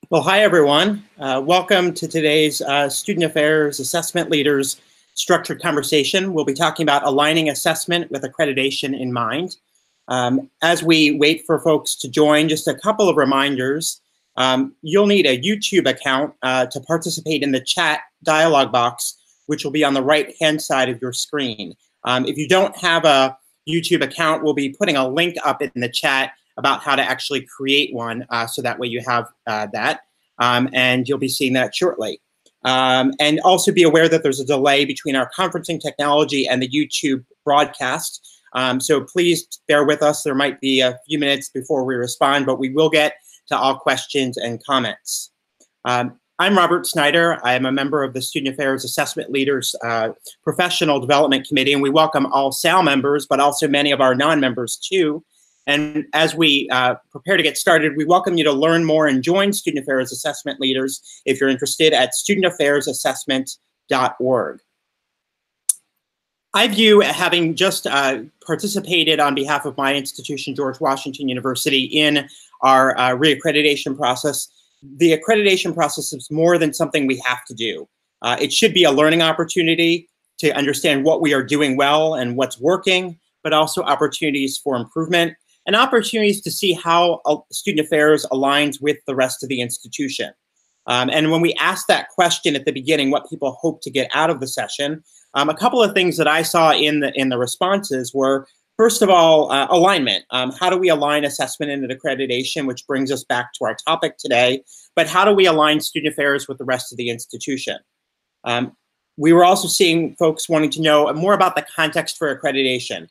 Well, hi, everyone. Welcome to today's Student Affairs Assessment Leaders Structured Conversation. We'll be talking about aligning assessment with accreditation in mind. As we wait for folks to join, just a couple of reminders. You'll need a YouTube account to participate in the chat dialog box, which will be on the right-hand side of your screen. If you don't have a YouTube account, we'll be putting a link up in the chat about how to actually create one, so that way you have that, and you'll be seeing that shortly. And also be aware that there's a delay between our conferencing technology and the YouTube broadcast. So please bear with us. There might be a few minutes before we respond, but we will get to all questions and comments. I'm Robert Snyder. I am a member of the Student Affairs Assessment Leaders Professional Development Committee, and we welcome all SAL members, but also many of our non-members too. And as we prepare to get started, we welcome you to learn more and join Student Affairs Assessment Leaders if you're interested at studentaffairs.assessment.org. I view, having just participated on behalf of my institution, George Washington University, in our reaccreditation process, the accreditation process is more than something we have to do. It should be a learning opportunity to understand what we are doing well and what's working, but also opportunities for improvement and opportunities to see how student affairs aligns with the rest of the institution. And when we asked that question at the beginning, what people hope to get out of the session, a couple of things that I saw in the responses were, first of all, alignment. How do we align assessment and accreditation, which brings us back to our topic today, but how do we align student affairs with the rest of the institution? We were also seeing folks wanting to know more about the context for accreditation.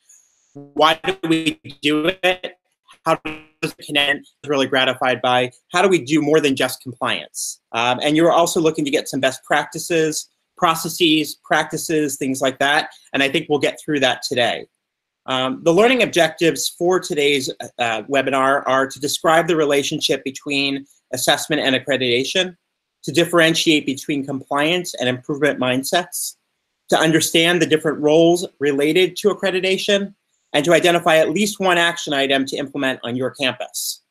Why do we do it? How does it connect? Really gratified by how do we do more than just compliance? And you're also looking to get some best practices, processes, practices, things like that. And I think we'll get through that today. The learning objectives for today's webinar are to describe the relationship between assessment and accreditation, to differentiate between compliance and improvement mindsets, to understand the different roles related to accreditation, and to identify at least one action item to implement on your campus.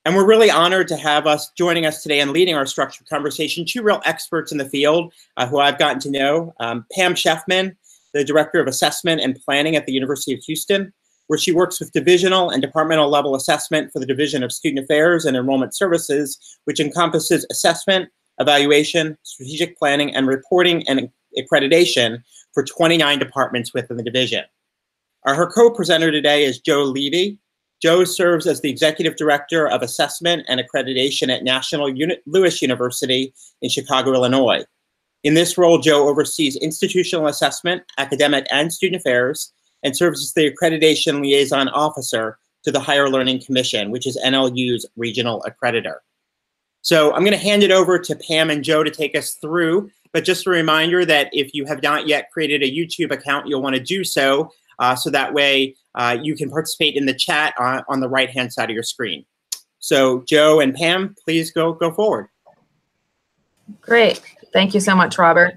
And we're really honored to have joining us today and leading our structured conversation, two real experts in the field who I've gotten to know. Pam Sheffman, the Director of Assessment and Planning at the University of Houston, where she works with divisional and departmental level assessment for the Division of Student Affairs and Enrollment Services, which encompasses assessment, evaluation, strategic planning, and reporting and accreditation for 29 departments within the division. Her co-presenter today is Joe Levy. Joe serves as the Executive Director of Assessment and Accreditation at National Louis University in Chicago, Illinois. In this role, Joe oversees institutional assessment, academic and student affairs, and serves as the Accreditation Liaison Officer to the Higher Learning Commission, which is NLU's regional accreditor. So I'm going to hand it over to Pam and Joe to take us through, but just a reminder that if you have not yet created a YouTube account, you'll want to do so. So that way you can participate in the chat on the right-hand side of your screen. So Joe and Pam, please go forward. Great. Thank you so much, Robert.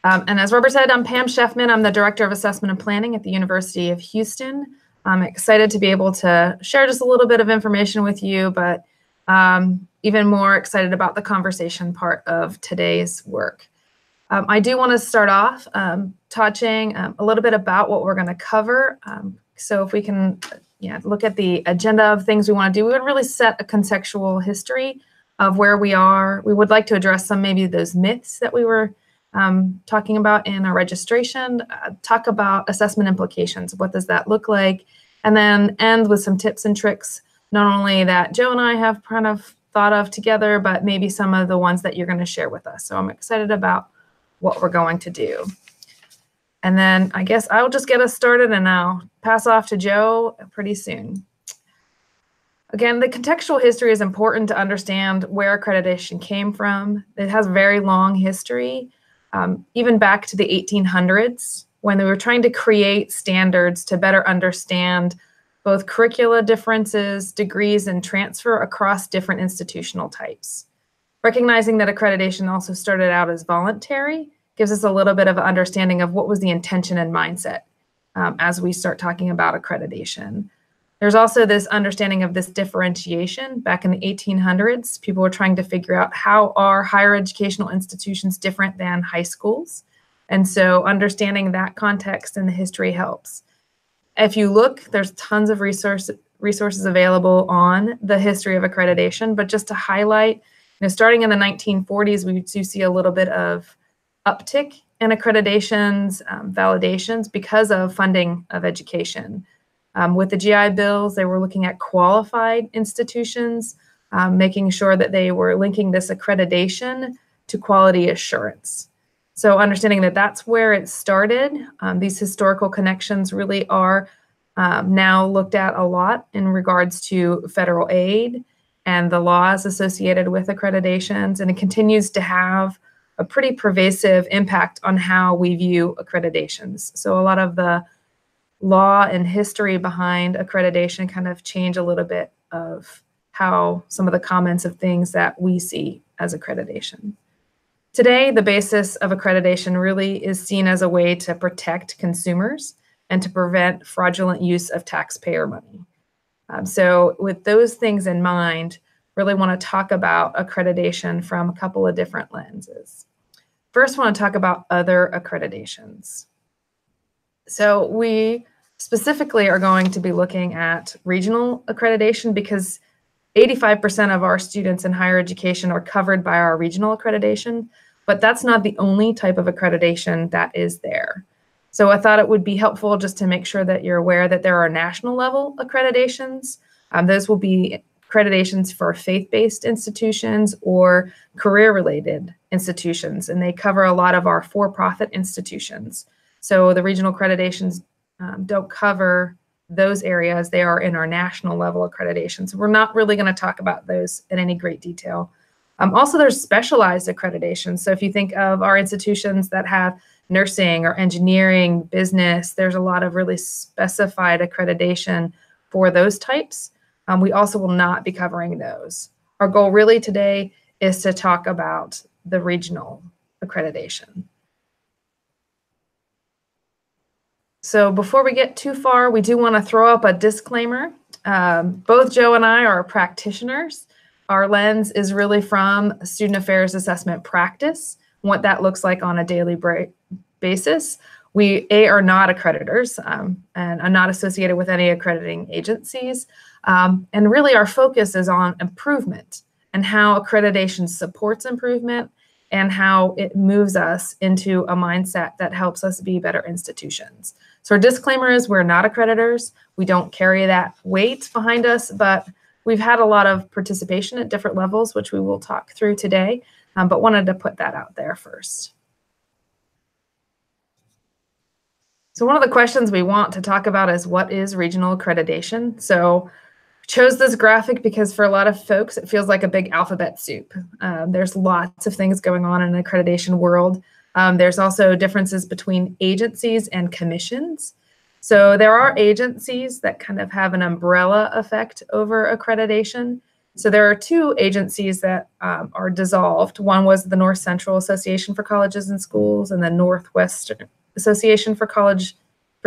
And as Robert said, I'm Pam Sheffman. I'm the Director of Assessment and Planning at the University of Houston. I'm excited to be able to share just a little bit of information with you, but even more excited about the conversation part of today's work. I do want to start off touching a little bit about what we're going to cover. So if we can look at the agenda of things we want to do, we would really set a contextual history of where we are. We would like to address some maybe those myths that we were talking about in our registration, talk about assessment implications. What does that look like? And then end with some tips and tricks, not only that Joe and I have kind of thought of together, but maybe some of the ones that you're going to share with us. So I'm excited about what we're going to do. And then I guess I'll just get us started and I'll pass off to Joe pretty soon. Again, the contextual history is important to understand where accreditation came from. It has a very long history, even back to the 1800s, when they were trying to create standards to better understand both curricula differences, degrees, and transfer across different institutional types. Recognizing that accreditation also started out as voluntary gives us a little bit of an understanding of what was the intention and mindset as we start talking about accreditation. There's also this understanding of this differentiation. Back in the 1800s, people were trying to figure out how are higher educational institutions different than high schools. And so understanding that context and the history helps. If you look, there's tons of resources available on the history of accreditation, but just to highlight, starting in the 1940s, we do see a little bit of uptick in accreditations, validations because of funding of education. With the GI bills, they were looking at qualified institutions, making sure that they were linking this accreditation to quality assurance. So understanding that that's where it started, these historical connections really are now looked at a lot in regards to federal aid and the laws associated with accreditations, and it continues to have a pretty pervasive impact on how we view accreditations. So a lot of the law and history behind accreditation kind of change a little bit of how some of the comments of things that we see as accreditation. Today, the basis of accreditation really is seen as a way to protect consumers and to prevent fraudulent use of taxpayer money. So with those things in mind, really want to talk about accreditation from a couple of different lenses. First, I want to talk about other accreditations. So we specifically are going to be looking at regional accreditation because 85% of our students in higher education are covered by our regional accreditation, but that's not the only type of accreditation that is there. So I thought it would be helpful just to make sure that you're aware that there are national level accreditations. Those will be accreditations for faith-based institutions or career-related institutions, and they cover a lot of our for-profit institutions. So the regional accreditations don't cover those areas. They are in our national level accreditation. So we're not really going to talk about those in any great detail. Also, there's specialized accreditation. So if you think of our institutions that have nursing or engineering, business, there's a lot of really specified accreditation for those types. We also will not be covering those. Our goal really today is to talk about the regional accreditation. So before we get too far, we do want to throw up a disclaimer. Both Joe and I are practitioners. Our lens is really from student affairs assessment practice, what that looks like on a daily basis. We are not accreditors and are not associated with any accrediting agencies. And really our focus is on improvement and how accreditation supports improvement and how it moves us into a mindset that helps us be better institutions. So our disclaimer is we're not accreditors. We don't carry that weight behind us, but we've had a lot of participation at different levels, which we will talk through today, but wanted to put that out there first. So one of the questions we want to talk about is what is regional accreditation? So chose this graphic because for a lot of folks, it feels like a big alphabet soup. There's lots of things going on in the accreditation world. There's also differences between agencies and commissions. So there are agencies that kind of have an umbrella effect over accreditation. So there are two agencies that are dissolved. One was the North Central Association for Colleges and Schools and the Northwestern Association for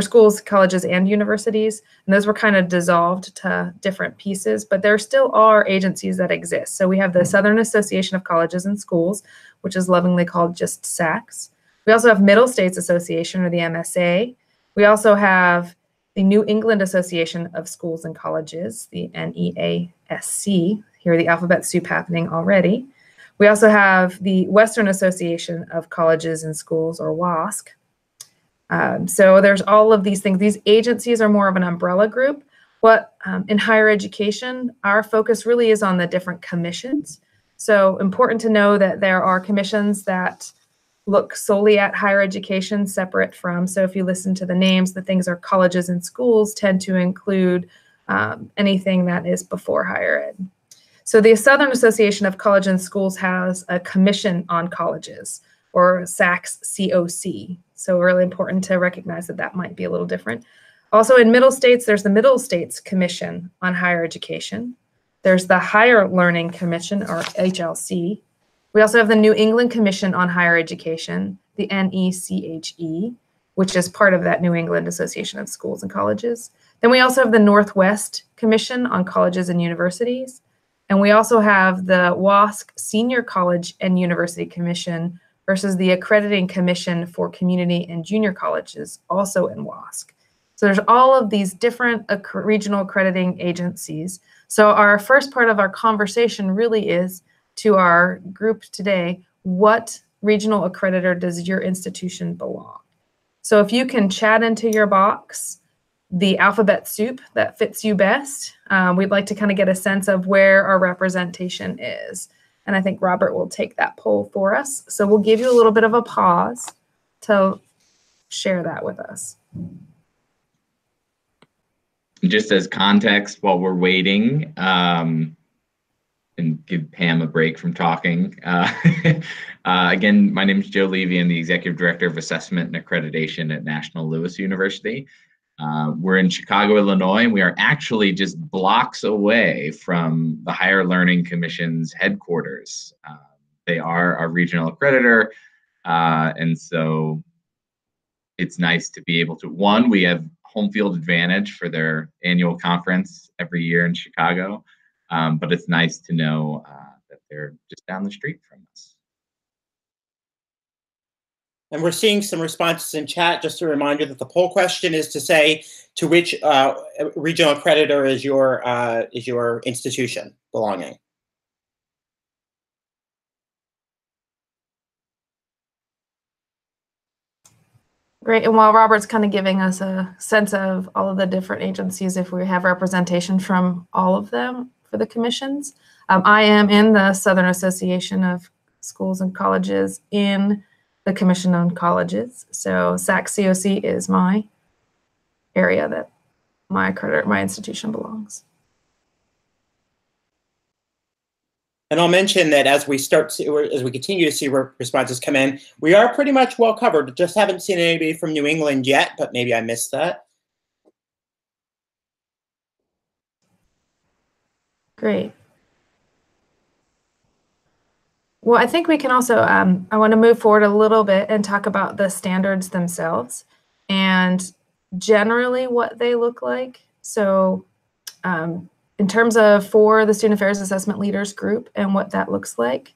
Schools, Colleges, and Universities. And those were kind of dissolved to different pieces, but there still are agencies that exist. So we have the Southern Association of Colleges and Schools, which is lovingly called just SACS. We also have Middle States Association, or the MSA. We also have the New England Association of Schools and Colleges, the NEASC. Here the alphabet soup happening already. We also have the Western Association of Colleges and Schools, or WASC. So there's all of these things. These agencies are more of an umbrella group. What in higher education, our focus really is on the different commissions. So important to know that there are commissions that look solely at higher education separate from, so if you listen to the names, the things are colleges and schools tend to include anything that is before higher ed. So the Southern Association of Colleges and Schools has a commission on colleges, or SACS COC. So really important to recognize that that might be a little different. Also in Middle States, there's the Middle States Commission on Higher Education. There's the Higher Learning Commission, or HLC. We also have the New England Commission on Higher Education, the NECHE. which is part of that New England Association of Schools and Colleges. Then we also have the Northwest Commission on Colleges and Universities. And we also have the WASC Senior College and University Commission versus the Accrediting Commission for Community and Junior Colleges, also in WASC. So there's all of these different regional accrediting agencies. So our first part of our conversation really is to our group today, what regional accreditor does your institution belong? So if you can chat into your box the alphabet soup that fits you best, we'd like to kind of get a sense of where our representation is. And I think Robert will take that poll for us. So we'll give you a little bit of a pause to share that with us. Just as context while we're waiting, and give Pam a break from talking. Again, my name is Joe Levy. I'm the Executive Director of Assessment and Accreditation at National Louis University. We're in Chicago, Illinois, and we are actually just blocks away from the Higher Learning Commission's headquarters. They are our regional accreditor, and so it's nice to be able to, one, we have home field advantage for their annual conference every year in Chicago. But it's nice to know that they're just down the street from us. And we're seeing some responses in chat. Just a reminder that the poll question is to say to which regional accreditor is your institution belonging. Great. And while Robert's kind of giving us a sense of all of the different agencies, if we have representation from all of them for the commissions, I am in the Southern Association of Schools and Colleges in the Commission on Colleges. So SAC-COC is my area that my institution belongs. And I'll mention that as we continue to see responses come in, we are pretty much well covered. Just haven't seen anybody from New England yet, but maybe I missed that. Great. Well, I think we can also, I want to move forward a little bit and talk about the standards themselves and generally what they look like. So in terms of for the Student Affairs Assessment Leaders Group and what that looks like,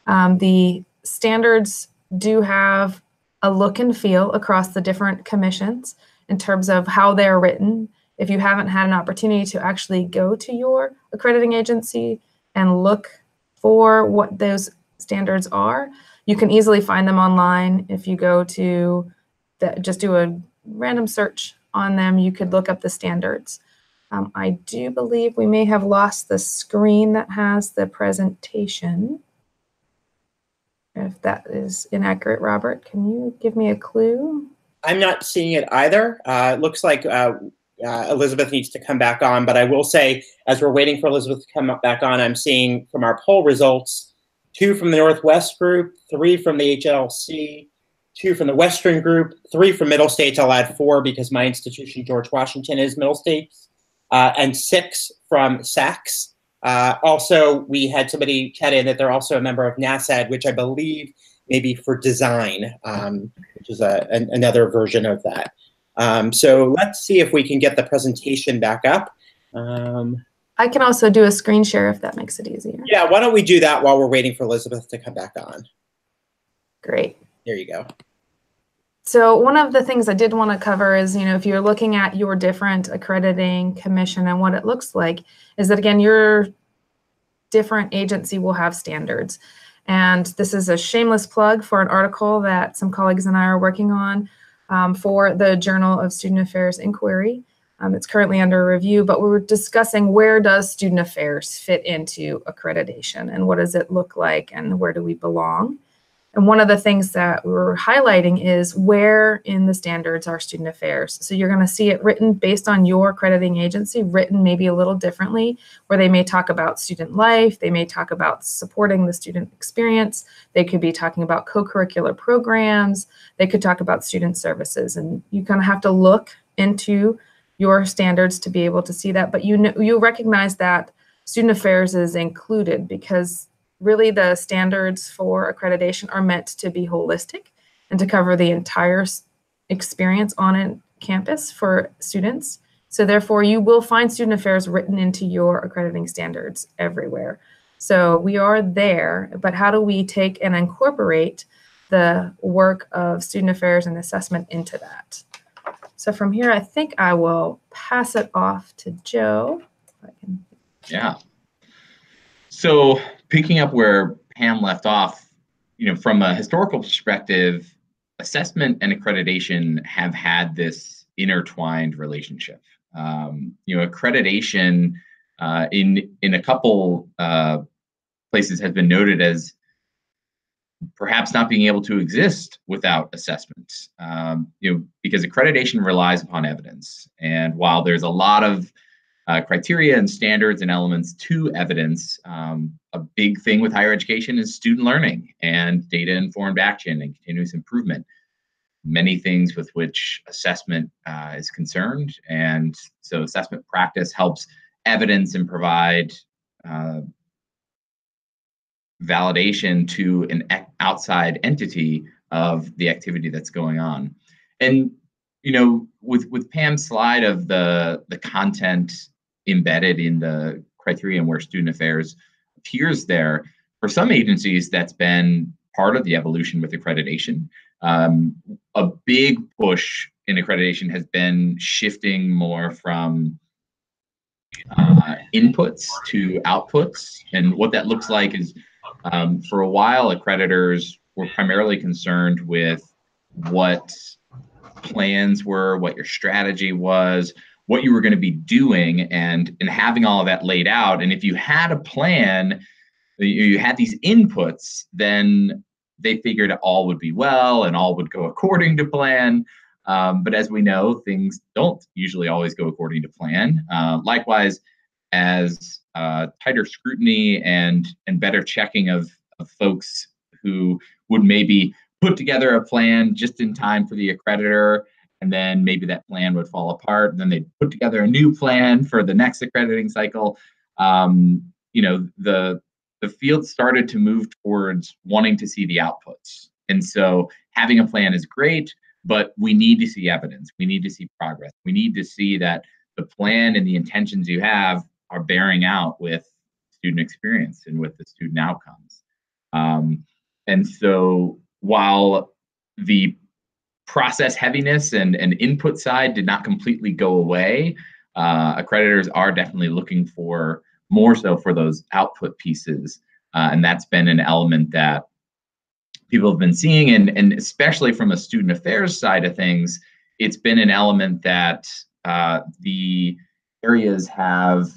the standards do have a look and feel across the different commissions in terms of how they're written. If you haven't had an opportunity to actually go to your accrediting agency and look for what those standards are, you can easily find them online. If you go to just do a random search on them, you could look up the standards. I do believe we may have lost the screen that has the presentation. If that is inaccurate, Robert, can you give me a clue? I'm not seeing it either. It looks like Elizabeth needs to come back on, but I will say, as we're waiting for Elizabeth to come back on, I'm seeing from our poll results, 2 from the Northwest group, 3 from the HLC, 2 from the Western group, 3 from Middle States. I'll add 4 because my institution, George Washington, is Middle States, and 6 from SACS. Also, we had somebody chat in that they're also a member of NASAD, which I believe may be for design, which is another version of that. So let's see if we can get the presentation back up. I can also do a screen share if that makes it easier. Yeah, why don't we do that while we're waiting for Elizabeth to come back on? Great. There you go. So one of the things I did want to cover is, if you're looking at your different accrediting commission and what it looks like, is that, again, your different agency will have standards. And this is a shameless plug for an article that some colleagues and I are working on for the Journal of Student Affairs Inquiry. It's currently under review, but we were discussing where does student affairs fit into accreditation and what does it look like and where do we belong? And one of the things that we were highlighting is where in the standards are student affairs. So you're going to see it written based on your accrediting agency, written maybe a little differently, where they may talk about student life, they may talk about supporting the student experience, they could be talking about co-curricular programs, they could talk about student services, and you kind of have to look into your standards to be able to see that. But you recognize that student affairs is included because really the standards for accreditation are meant to be holistic and to cover the entire experience on a campus for students. So therefore, you will find student affairs written into your accrediting standards everywhere. So we are there, but how do we take and incorporate the work of student affairs and assessment into that? So from here, I think I will pass it off to Joe. If I can. Yeah. So picking up where Pam left off, from a historical perspective, assessment and accreditation have had this intertwined relationship. Accreditation in a couple places has been noted as perhaps not being able to exist without assessments, because accreditation relies upon evidence. And while there's a lot of criteria and standards and elements to evidence, a big thing with higher education is student learning and data-informed action and continuous improvement. Many things with which assessment is concerned. And so assessment practice helps evidence and provide validation to an outside entity of the activity that's going on. And with Pam's slide of the content embedded in the criteria and where student affairs appears there, for some agencies that's been part of the evolution with accreditation. A big push in accreditation has been shifting more from inputs to outputs. And what that looks like is, for a while, accreditors were primarily concerned with what plans were, what your strategy was, what you were going to be doing, and having all of that laid out. And if you had a plan, you had these inputs, then they figured all would be well and all would go according to plan. But as we know, things don't usually always go according to plan. Likewise, as tighter scrutiny and better checking of folks who would maybe put together a plan just in time for the accreditor, and then maybe that plan would fall apart, and then they'd put together a new plan for the next accrediting cycle. The field started to move towards wanting to see the outputs. And so having a plan is great, but we need to see evidence. We need to see progress. We need to see that the plan and the intentions you have are bearing out with student experience and with the student outcomes. And so while the process heaviness and input side did not completely go away, accreditors are definitely looking for more so for those output pieces. And that's been an element that people have been seeing, and especially from a student affairs side of things, it's been an element that the areas have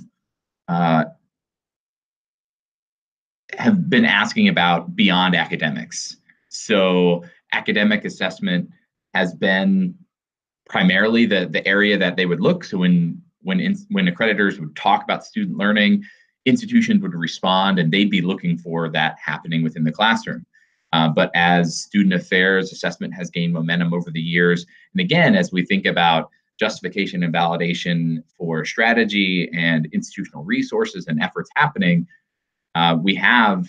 been asking about beyond academics. So academic assessment has been primarily the area that they would look. So when accreditors would talk about student learning, institutions would respond and they'd be looking for that happening within the classroom. But as student affairs assessment has gained momentum over the years, and again, as we think about justification and validation for strategy and institutional resources and efforts happening, we have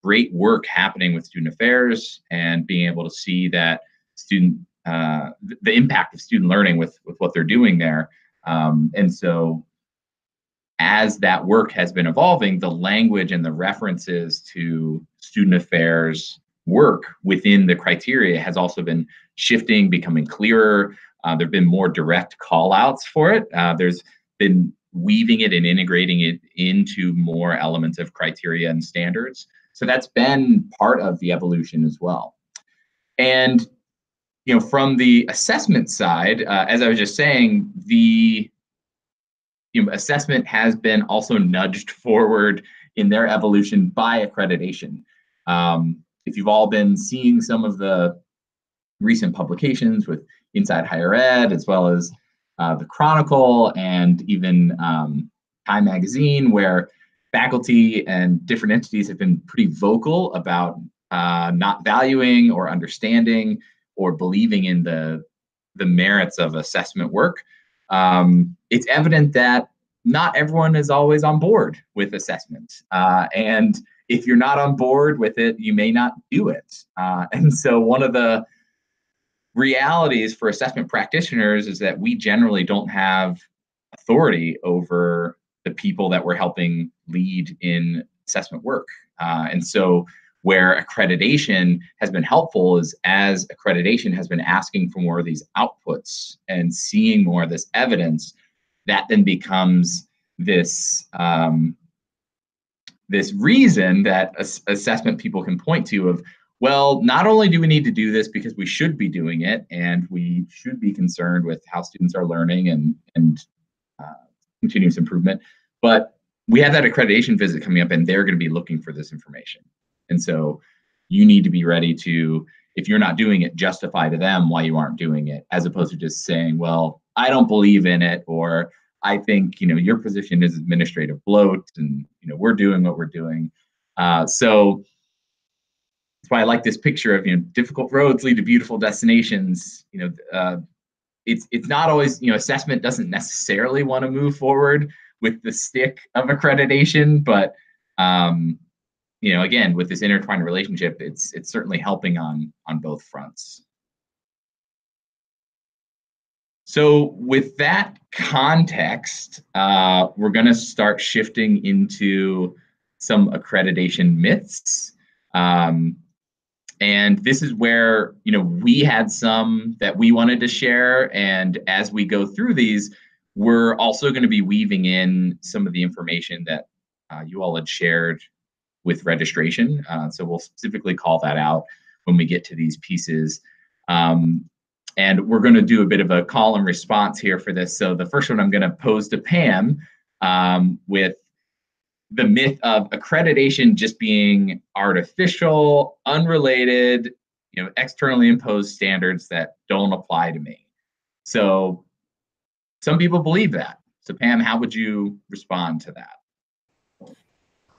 great work happening with student affairs and being able to see that the impact of student learning with what they're doing there. And so as that work has been evolving, the language and the references to student affairs work within the criteria has also been shifting, becoming clearer. There have been more direct call outs for it. There's been weaving it and integrating it into more elements of criteria and standards. So that's been part of the evolution as well. And from the assessment side, as I was just saying, the assessment has been also nudged forward in their evolution by accreditation. If you've all been seeing some of the recent publications with Inside Higher Ed, as well as the Chronicle and even Time Magazine, where faculty and different entities have been pretty vocal about not valuing or understanding or believing in the merits of assessment work, it's evident that not everyone is always on board with assessment. And if you're not on board with it, you may not do it. And so one of the realities for assessment practitioners is that we generally don't have authority over the people that we're helping lead in assessment work. And so where accreditation has been helpful is as accreditation has been asking for more of these outputs and seeing more of this evidence, that then becomes this this reason that assessment people can point to of, well, not only do we need to do this because we should be doing it and we should be concerned with how students are learning and continuous improvement, but we have that accreditation visit coming up and they're going to be looking for this information. And so you need to be ready to, if you're not doing it, justify to them why you aren't doing it, as opposed to just saying, well, I don't believe in it, or I think, your position is administrative bloat and, we're doing what we're doing. So that's why I like this picture of, difficult roads lead to beautiful destinations. It's not always, assessment doesn't necessarily want to move forward with the stick of accreditation, but again, with this intertwined relationship, it's certainly helping on both fronts. So with that context, we're going to start shifting into some accreditation myths. And this is where, we had some that we wanted to share. And as we go through these, we're also going to be weaving in some of the information that you all had shared with registration. So we'll specifically call that out when we get to these pieces. And we're going to do a bit of a call and response here for this. So the first one I'm going to pose to Pam with the myth of accreditation just being artificial, unrelated, externally imposed standards that don't apply to me. So some people believe that. So Pam, how would you respond to that?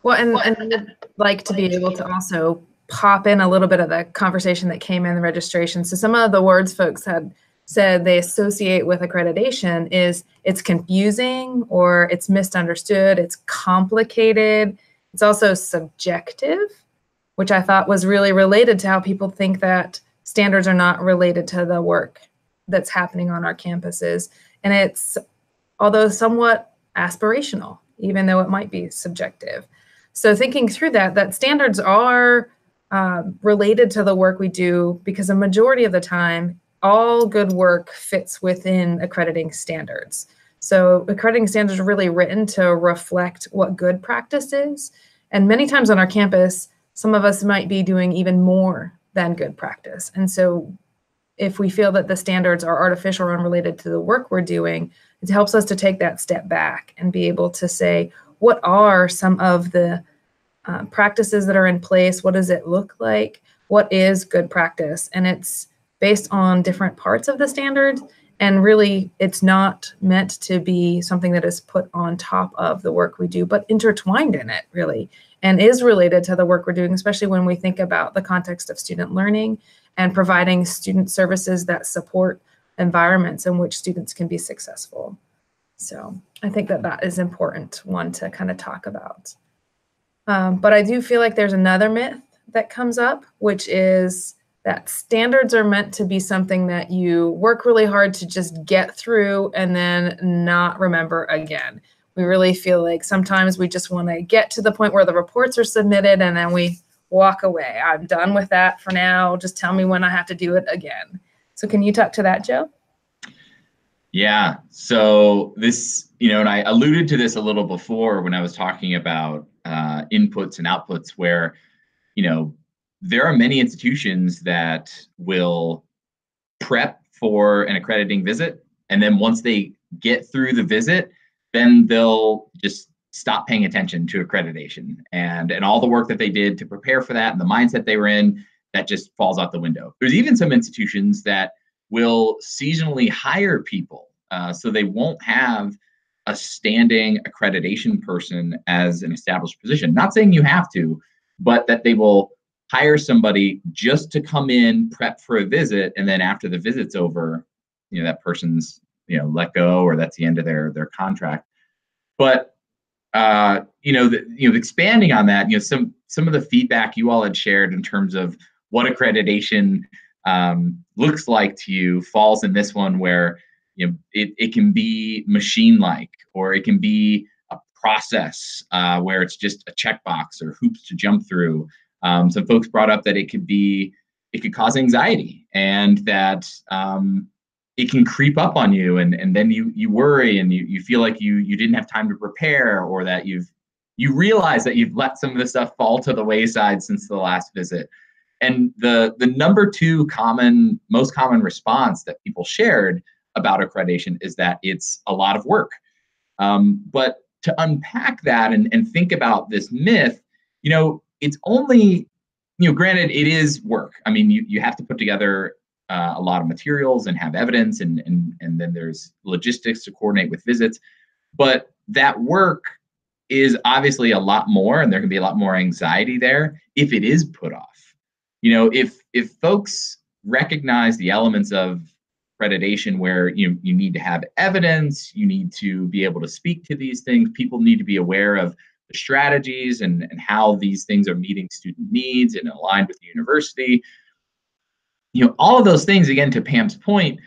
Well, and I'd like to be able to also pop in a little bit of the conversation that came in the registration. So some of the words folks had said they associate with accreditation is it's confusing or it's misunderstood, it's complicated, it's also subjective, which I thought was really related to how people think that standards are not related to the work that's happening on our campuses. And it's, although somewhat aspirational, even though it might be subjective. So thinking through that standards are related to the work we do, because a majority of the time, all good work fits within accrediting standards. So accrediting standards are really written to reflect what good practice is. And many times on our campus, some of us might be doing even more than good practice. And so if we feel that the standards are artificial or unrelated to the work we're doing, it helps us to take that step back and be able to say, what are some of the practices that are in place? What does it look like? What is good practice? And it's based on different parts of the standard. And really, it's not meant to be something that is put on top of the work we do, but intertwined in it, really, and is related to the work we're doing, especially when we think about the context of student learning and providing student services that support environments in which students can be successful. So I think that is important one to kind of talk about. But I do feel like there's another myth that comes up, which is that standards are meant to be something that you work really hard to just get through and then not remember again. We really feel like sometimes we just want to get to the point where the reports are submitted and then we walk away. I'm done with that for now. Just tell me when I have to do it again. So can you talk to that, Joe? Yeah. So this, and I alluded to this a little before when I was talking about inputs and outputs where, there are many institutions that will prep for an accrediting visit. And then once they get through the visit, then they'll just stop paying attention to accreditation and all the work that they did to prepare for that and the mindset they were in, that just falls out the window. There's even some institutions that will seasonally hire people. So they won't have a standing accreditation person as an established position. Not saying you have to, but that they will hire somebody just to come in, prep for a visit, and then after the visit's over, that person's let go, or that's the end of their contract. But expanding on that, some of the feedback you all had shared in terms of what accreditation looks like to you falls in this one where it can be machine-like, or it can be a process where it's just a checkbox or hoops to jump through. Some folks brought up that it could cause anxiety, and that it can creep up on you, and then you worry, and you feel like you didn't have time to prepare, or that you realize that you've let some of this stuff fall to the wayside since the last visit. And the number two most common response that people shared about accreditation is that it's a lot of work. But to unpack that and think about this myth, it's only, granted, it is work. I mean, you have to put together a lot of materials and have evidence, and then there's logistics to coordinate with visits. But that work is obviously a lot more, and there can be a lot more anxiety there if it is put off. If folks recognize the elements of accreditation where you need to have evidence, you need to be able to speak to these things, people need to be aware of the strategies and how these things are meeting student needs and aligned with the university. All of those things, again, to Pam's point,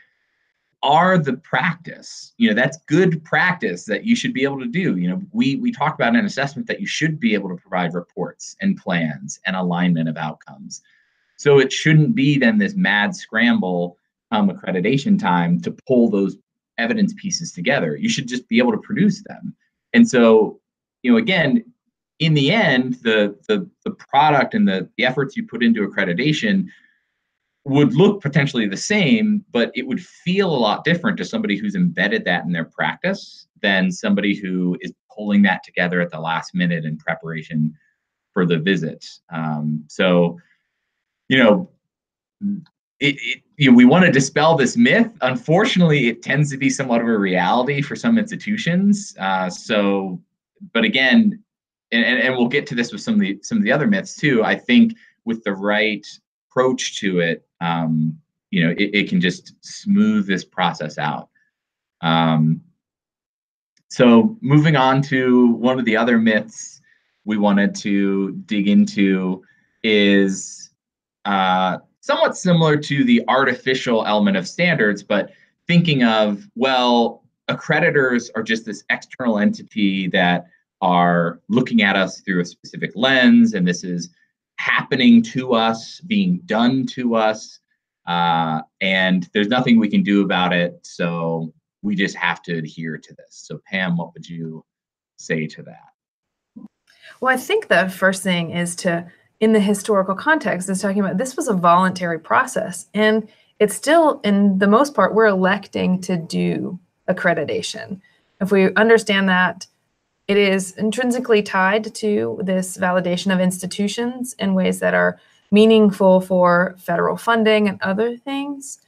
are the practice. That's good practice that you should be able to do. We talk about an assessment that you should be able to provide reports and plans and alignment of outcomes. So it shouldn't be then this mad scramble accreditation time to pull those evidence pieces together. You should just be able to produce them. And so, again, in the end, the product and the efforts you put into accreditation would look potentially the same, but it would feel a lot different to somebody who's embedded that in their practice than somebody who is pulling that together at the last minute in preparation for the visit. We want to dispel this myth. Unfortunately, it tends to be somewhat of a reality for some institutions. But again, and we'll get to this with some of the other myths too. I think with the right approach to it, it can just smooth this process out. So moving on to one of the other myths we wanted to dig into is somewhat similar to the artificial element of standards, but thinking of, well, accreditors are just this external entity that are looking at us through a specific lens, and this is happening to us, being done to us, and there's nothing we can do about it, so we just have to adhere to this. So Pam, what would you say to that? Well, I think the first thing is to, in the historical context, is talking about this was a voluntary process, and it's still, in the most part, we're electing to do accreditation. If we understand that it is intrinsically tied to this validation of institutions in ways that are meaningful for federal funding and other things,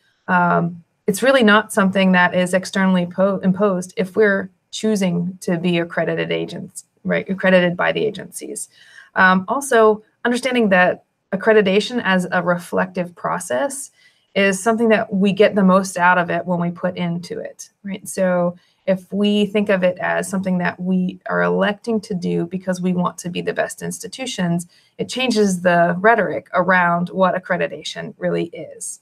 it's really not something that is externally imposed if we're choosing to be accredited agents, right? Accredited by the agencies. Also, understanding that accreditation as a reflective process is something that we get the most out of it when we put into it, right? So if we think of it as something that we are electing to do because we want to be the best institutions, it changes the rhetoric around what accreditation really is.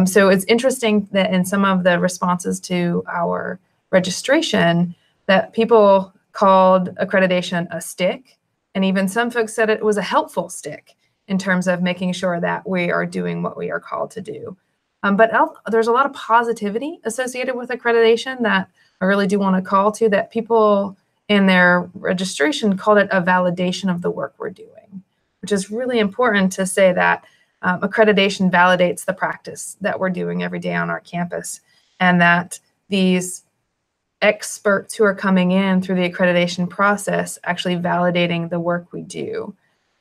So it's interesting that in some of the responses to our registration, that people called accreditation a stick, and even some folks said it was a helpful stick in terms of making sure that we are doing what we are called to do. But there's a lot of positivity associated with accreditation that I really do want to call to, that people in their registration called it a validation of the work we're doing, which is really important to say that accreditation validates the practice that we're doing every day on our campus, and that these experts who are coming in through the accreditation process actually validating the work we do.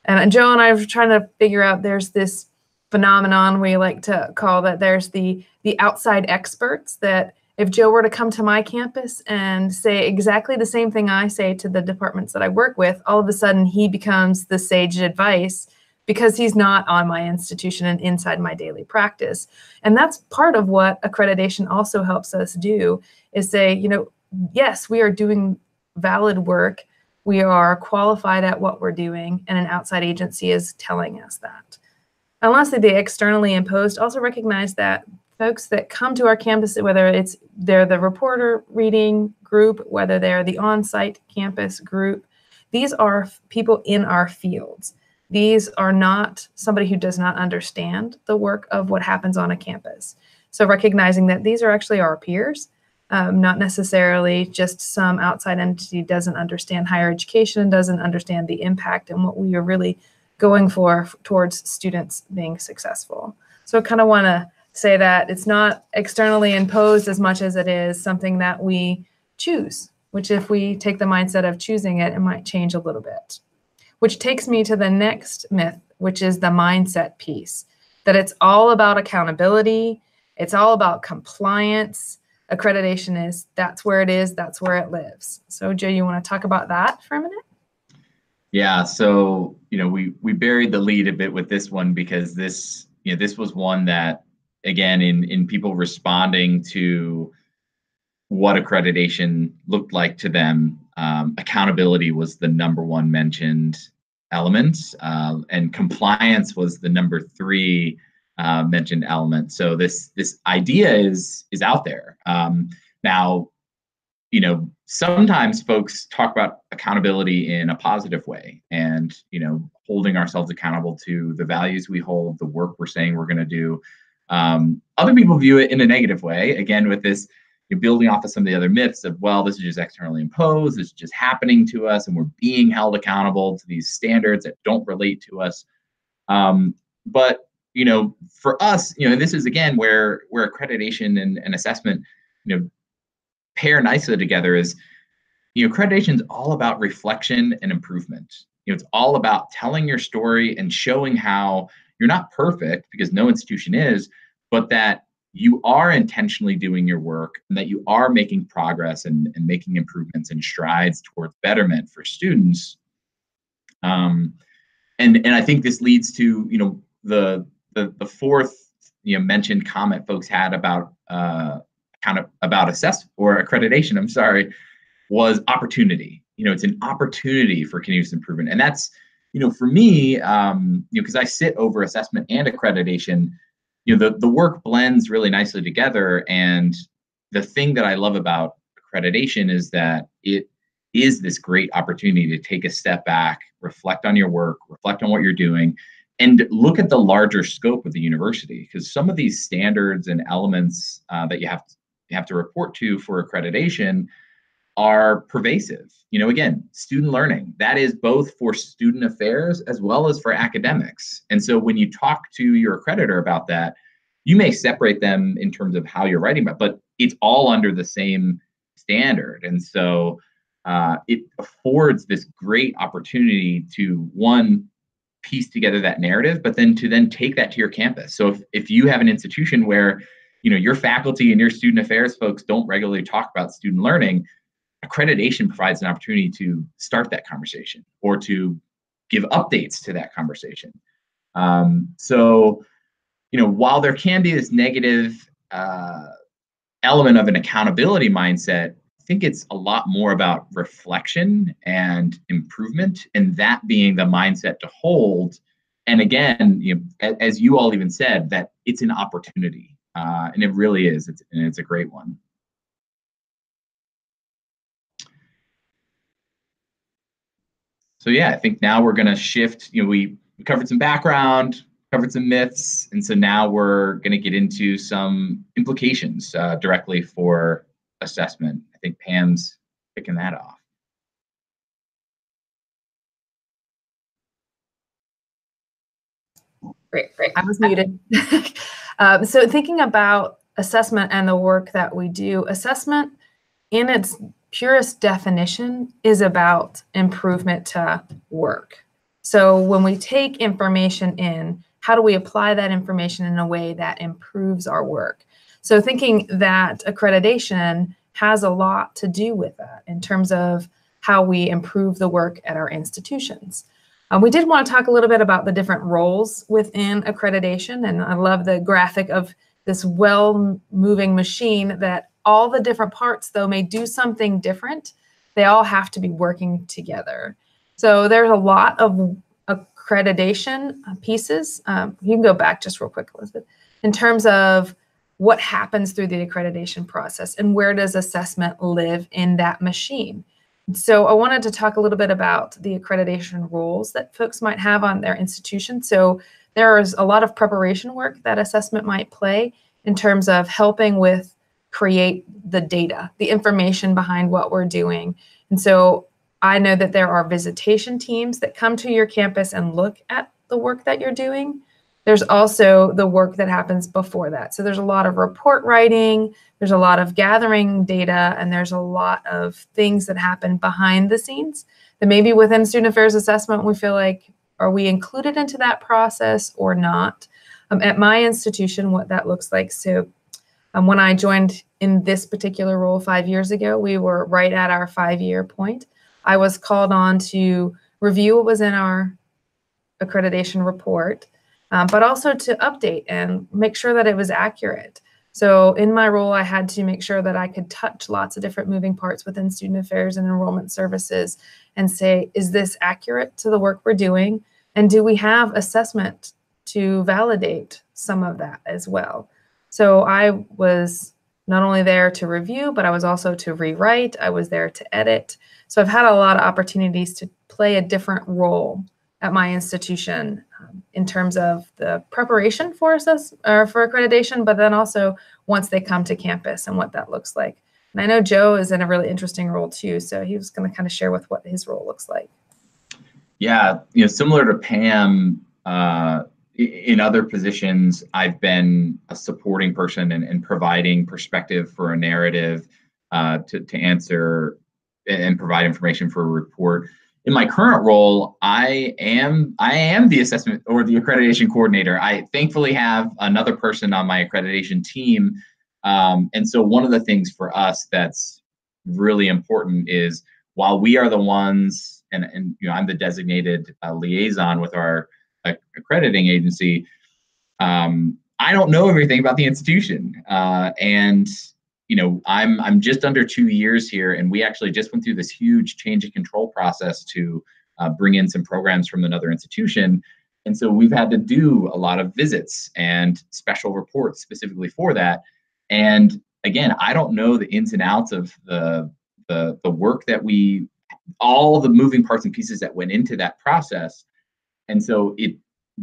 And Joe and I were trying to figure out, there's this phenomenon we like to call that there's the outside experts, that if Joe were to come to my campus and say exactly the same thing I say to the departments that I work with, all of a sudden he becomes the sage advice because he's not on my institution and inside my daily practice. And that's part of what accreditation also helps us do, is say, yes, we are doing valid work. We are qualified at what we're doing, and an outside agency is telling us that. unless they be externally imposed, also recognize that folks that come to our campus, whether they're the reporter reading group, whether they're the on-site campus group, these are people in our fields. These are not somebody who does not understand the work of what happens on a campus. So recognizing that these are actually our peers, not necessarily just some outside entity doesn't understand higher education, doesn't understand the impact and what we are really going for towards students being successful. So I kind of want to say that it's not externally imposed as much as it is something that we choose, which if we take the mindset of choosing it, it might change a little bit. Which takes me to the next myth, which is the mindset piece, that it's all about accountability, it's all about compliance. Accreditation that's where it is, that's where it lives. So Joe, you want to talk about that for a minute? Yeah, so we buried the lead a bit with this one because this was one that, again, in people responding to what accreditation looked like to them, accountability was the #1 mentioned element, and compliance was the #3 mentioned element. So this idea is out there. Now, sometimes folks talk about accountability in a positive way, and holding ourselves accountable to the values we hold, the work we're saying we're going to do. Other people view it in a negative way. Again, with this, building off of some of the other myths of, well, this is just externally imposed, this is just happening to us, and we're being held accountable to these standards that don't relate to us. But for us, this is again where accreditation and assessment, pair nicely together. Is accreditation is all about reflection and improvement. It's all about telling your story and showing how you're not perfect, because no institution is, but that you are intentionally doing your work and that you are making progress and making improvements and strides towards betterment for students. And I think this leads to the fourth mentioned comment folks had about accreditation. I'm sorry, was opportunity. It's an opportunity for continuous improvement, and that's for me, because I sit over assessment and accreditation. The work blends really nicely together, and the thing that I love about accreditation is that it is this great opportunity to take a step back, reflect on your work, reflect on what you're doing, and look at the larger scope of the university, because some of these standards and elements that you have to report to for accreditation are pervasive. Again, student learning, that is both for student affairs as well as for academics. And so when you talk to your accreditor about that, you may separate them in terms of how you're writing about, but it's all under the same standard. And so it affords this great opportunity to, one, piece together that narrative, but then to take that to your campus. So if you have an institution where your faculty and your student affairs folks don't regularly talk about student learning, accreditation provides an opportunity to start that conversation or to give updates to that conversation. So while there can be this negative element of an accountability mindset, I think it's a lot more about reflection and improvement, and that being the mindset to hold. And again, as you all even said, that it's an opportunity, and it really is. It's a great one. So yeah, I think now we're going to shift. We covered some background, covered some myths, and so now we're going to get into some implications directly for assessment. I think Pam's picking that off. Great. I was muted. So thinking about assessment and the work that we do, assessment in its purest definition is about improvement to work. So when we take information in, how do we apply that information in a way that improves our work? So thinking that accreditation has a lot to do with that in terms of how we improve the work at our institutions. We did want to talk a little bit about the different roles within accreditation, and I love the graphic of this well-moving machine that all the different parts, though, may do something different. They all have to be working together. So there's a lot of accreditation pieces. You can go back just real quick, Elizabeth, in terms of what happens through the accreditation process and where does assessment live in that machine. So I wanted to talk a little bit about the accreditation roles that folks might have on their institution. So there is a lot of preparation work that assessment might play in terms of helping with create the data, the information behind what we're doing. And so I know that there are visitation teams that come to your campus and look at the work that you're doing. There's also the work that happens before that. So there's a lot of report writing, there's a lot of gathering data, and there's a lot of things that happen behind the scenes that maybe within student affairs assessment, we feel like, are we included into that process or not? At my institution, what that looks like. So when I joined in this particular role 5 years ago, we were right at our 5-year point. I was called on to review what was in our accreditation report, but also to update and make sure that it was accurate. So in my role, I had to make sure that I could touch lots of different moving parts within student affairs and enrollment services and say, is this accurate to the work we're doing? And do we have assessment to validate some of that as well? So I was not only there to review, but I was also to rewrite. I was there to edit. So I've had a lot of opportunities to play a different role at my institution in terms of the preparation for accreditation, but then also once they come to campus and what that looks like. And I know Joe is in a really interesting role too, so he was going to kind of share with what his role looks like. Yeah, similar to Pam, in other positions, I've been a supporting person and providing perspective for a narrative to answer and provide information for a report. In my current role, I am the assessment or the accreditation coordinator. I thankfully have another person on my accreditation team. And so one of the things for us that's really important is while we are the ones, and I'm the designated liaison with our accrediting agency, I don't know everything about the institution. And I'm just under 2 years here, and we actually just went through this huge change of control process to bring in some programs from another institution. And so we've had to do a lot of visits and special reports specifically for that. And again, I don't know the ins and outs of the work that all the moving parts and pieces that went into that process. And so it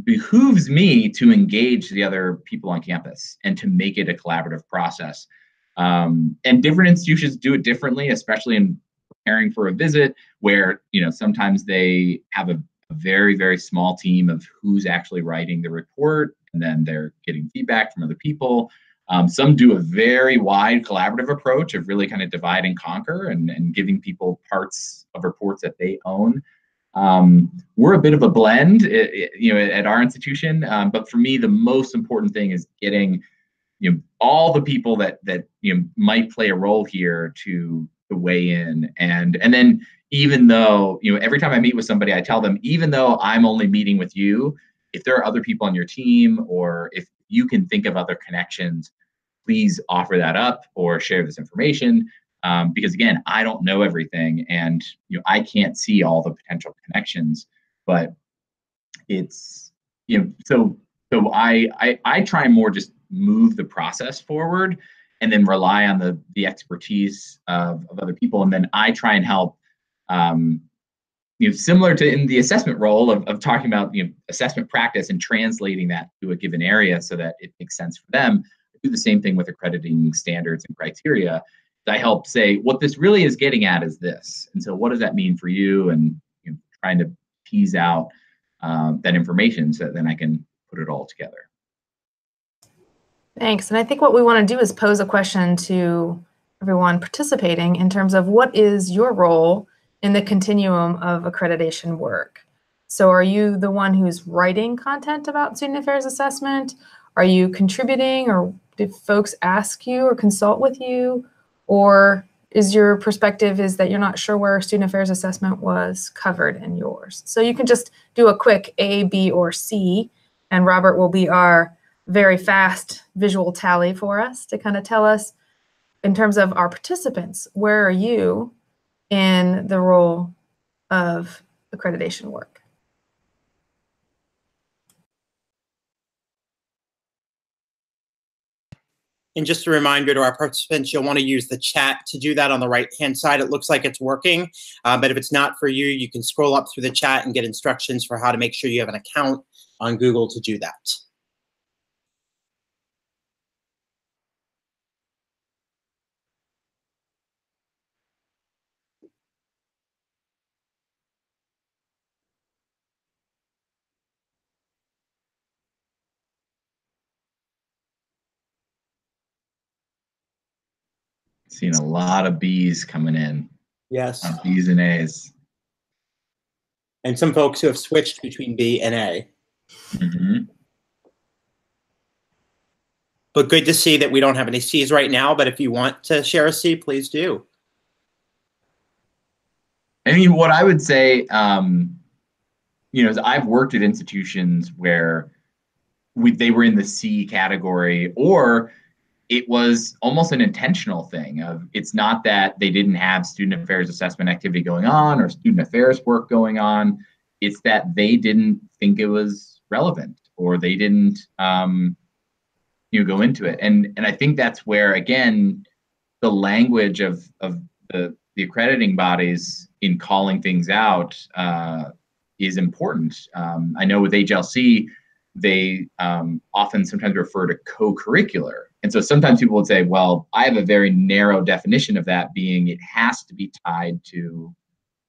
behooves me to engage the other people on campus and to make it a collaborative process. And different institutions do it differently, especially in preparing for a visit where, sometimes they have a very, very small team of who's actually writing the report, and then they're getting feedback from other people. Some do a very wide collaborative approach of really kind of divide and conquer and giving people parts of reports that they own. We're a bit of a blend, at our institution. But for me, the most important thing is getting all the people that might play a role here to weigh in. And then even though, every time I meet with somebody, I tell them, even though I'm only meeting with you, if there are other people on your team, or if you can think of other connections, please offer that up or share this information. Because again, I don't know everything, and I can't see all the potential connections, but it's so I try and more just move the process forward and then rely on the expertise of other people, and then I try and help. Similar to in the assessment role of talking about assessment practice and translating that to a given area so that it makes sense for them. I do the same thing with accrediting standards and criteria. I help say what this really is getting at is this, and so what does that mean for you? And trying to tease out that information so that then I can put it all together. Thanks. And I think what we want to do is pose a question to everyone participating in terms of what is your role in the continuum of accreditation work. So are you the one who's writing content about student affairs assessment? Are you contributing, or did folks ask you or consult with you? Or is your perspective is that you're not sure where student affairs assessment was covered in yours? So you can just do a quick A, B, or C, and Robert will be our very fast visual tally for us to kind of tell us, in terms of our participants, where are you in the role of accreditation work? And just a reminder to our participants, you'll want to use the chat to do that on the right-hand side. It looks like it's working, but if it's not for you, you can scroll up through the chat and get instructions for how to make sure you have an account on Google to do that. Seeing a lot of B's coming in. Yes. B's and A's. And some folks who have switched between B and A. Mm-hmm. But good to see that we don't have any C's right now, but if you want to share a C, please do. I mean, what I would say, is I've worked at institutions where they were in the C category, or it was almost an intentional thing of, it's not that they didn't have student affairs assessment activity going on or student affairs work going on. It's that they didn't think it was relevant, or they didn't go into it. And I think that's where, again, the language of the accrediting bodies in calling things out is important. I know with HLC, they often sometimes refer to co-curricular. And so sometimes people would say, well, I have a very narrow definition of that, being it has to be tied to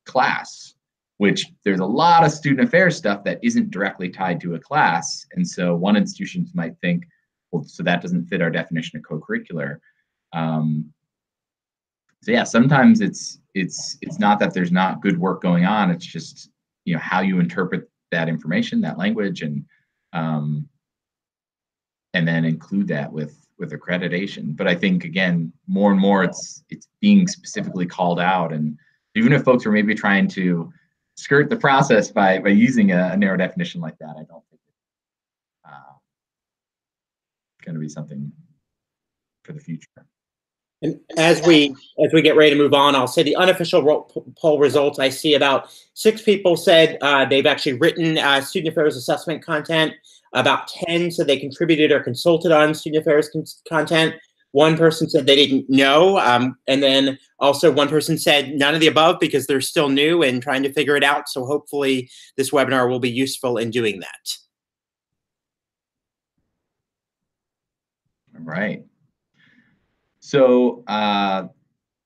class, which there's a lot of student affairs stuff that isn't directly tied to a class. And so one institution might think, well, so that doesn't fit our definition of co-curricular. So yeah, sometimes it's not that there's not good work going on. It's just, how you interpret that information, that language, and then include that with accreditation. But I think, again, more and more it's being specifically called out. And even if folks are maybe trying to skirt the process by using a narrow definition like that, I don't think it's going to be something for the future. And as we get ready to move on, I'll say the unofficial poll results. I see about 6 people said they've actually written student affairs assessment content. About 10 said they contributed or consulted on student affairs content. 1 person said they didn't know. And then also 1 person said none of the above because they're still new and trying to figure it out. So hopefully this webinar will be useful in doing that. All right. So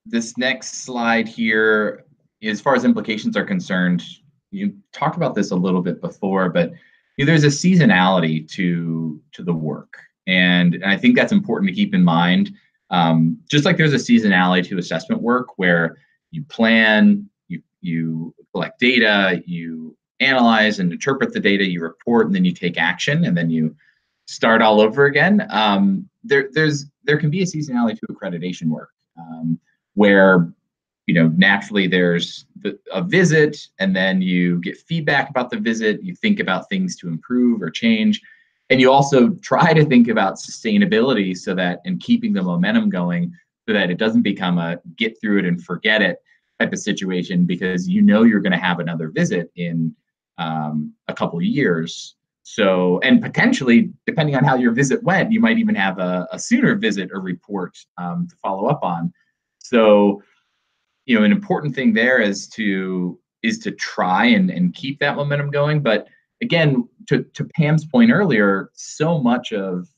this next slide here, as far as implications are concerned, you talked about this a little bit before, but there's a seasonality to the work. And I think that's important to keep in mind. Just like there's a seasonality to assessment work where you plan, you collect data, you analyze and interpret the data, you report, and then you take action, and then you start all over again. There can be a seasonality to accreditation work where naturally there's a visit, and then you get feedback about the visit, you think about things to improve or change, and you also try to think about sustainability so that, and keeping the momentum going so that it doesn't become a get through it and forget it type of situation, because you're going to have another visit in a couple of years. So, and potentially, depending on how your visit went, you might even have a sooner visit or report to follow up on. So, an important thing there is to try and keep that momentum going. But again, to Pam's point earlier, so much of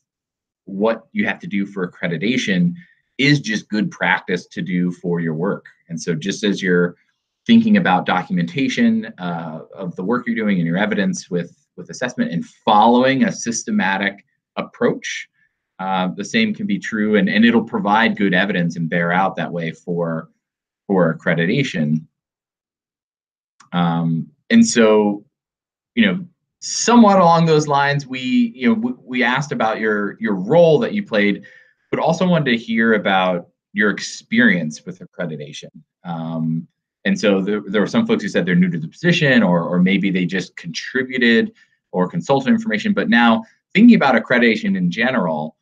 what you have to do for accreditation is just good practice to do for your work. And so just as you're thinking about documentation of the work you're doing and your evidence with assessment and following a systematic approach, the same can be true, and it'll provide good evidence and bear out that way for accreditation. And so, somewhat along those lines, we asked about your role that you played, but also wanted to hear about your experience with accreditation. And so there were some folks who said they're new to the position, or maybe they just contributed or consulted information. But now, thinking about accreditation in general,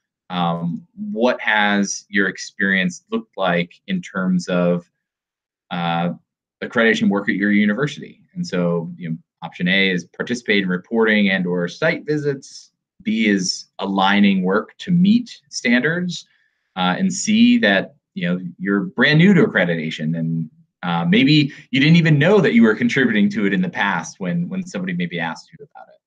what has your experience looked like in terms of accreditation work at your university? And so, option A is participate in reporting and/or site visits. B is aligning work to meet standards. and see that you're brand new to accreditation, and maybe you didn't even know that you were contributing to it in the past when somebody maybe asked you about it.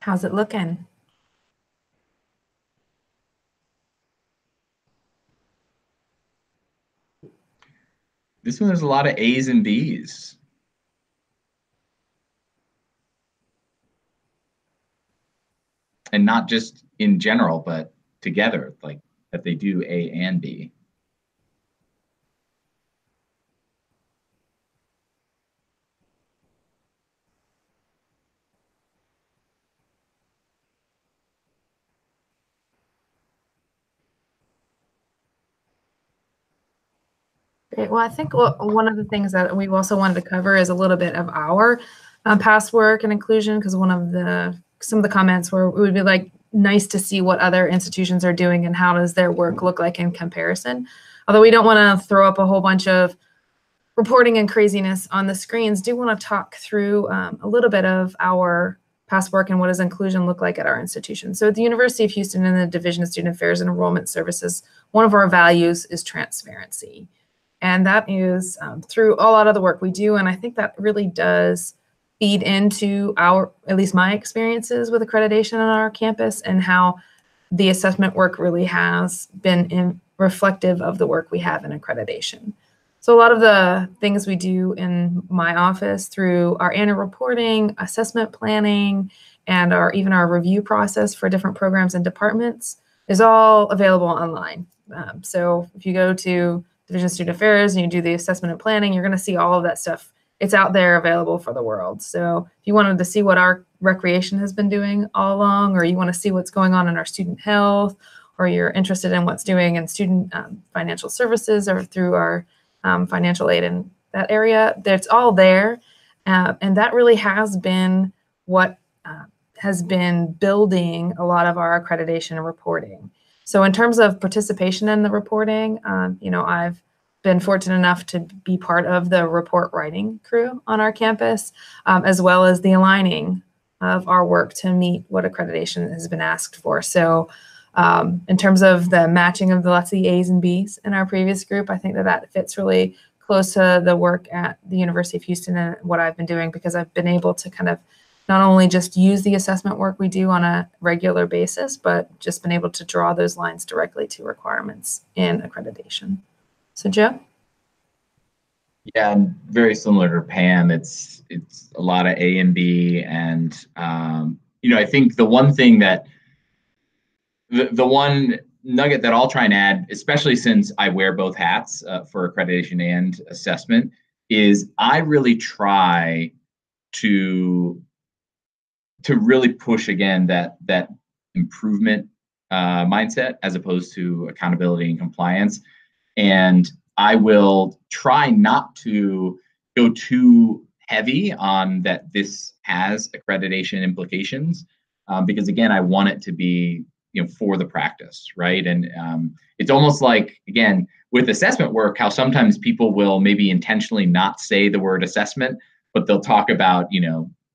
How's it looking? This one, there's a lot of A's and B's. And not just in general, but together, like that they do A and B. Great. Well, I think one of the things that we also wanted to cover is a little bit of our past work and inclusion, because some of the comments were, it would be like nice to see what other institutions are doing and how does their work look like in comparison. Although we don't want to throw up a whole bunch of reporting and craziness on the screens, do want to talk through a little bit of our past work and what does inclusion look like at our institution. So at the University of Houston in the Division of Student Affairs and Enrollment Services, one of our values is transparency. And that is through a lot of the work we do. And I think that really does feed into at least my experiences with accreditation on our campus, and how the assessment work really has been reflective of the work we have in accreditation. So a lot of the things we do in my office through our annual reporting, assessment planning, and even our review process for different programs and departments is all available online. So if you go to Division of Student Affairs and you do the assessment and planning, you're going to see all of that stuff. It's out there available for the world. So if you wanted to see what our recreation has been doing all along, or you want to see what's going on in our student health, or you're interested in what's doing in student financial services or through our financial aid in that area, that's all there. And that really has been what has been building a lot of our accreditation and reporting. So in terms of participation in the reporting, I've been fortunate enough to be part of the report writing crew on our campus, as well as the aligning of our work to meet what accreditation has been asked for. So in terms of the matching of lots of the A's and B's in our previous group, I think that fits really close to the work at the University of Houston and what I've been doing, because I've been able to kind of not only just use the assessment work we do on a regular basis, but just been able to draw those lines directly to requirements in accreditation. So Joe? Yeah, and very similar to Pam, it's a lot of A and B, and I think the one thing that the one nugget that I'll try and add, especially since I wear both hats for accreditation and assessment, is I really try to really push again that improvement mindset as opposed to accountability and compliance. And I will try not to go too heavy on that this has accreditation implications, because again, I want it to be for the practice, right? And it's almost like, again, with assessment work, how sometimes people will maybe intentionally not say the word assessment, but they'll talk about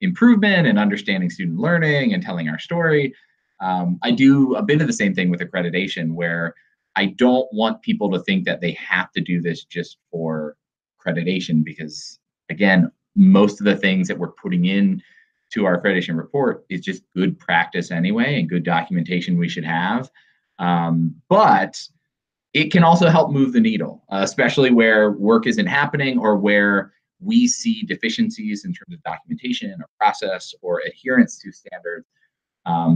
improvement and understanding student learning and telling our story. I do a bit of the same thing with accreditation, where I don't want people to think that they have to do this just for accreditation, because again, most of the things that we're putting in to our accreditation report is just good practice anyway, and good documentation we should have. But it can also help move the needle, especially where work isn't happening or where we see deficiencies in terms of documentation or process or adherence to standards.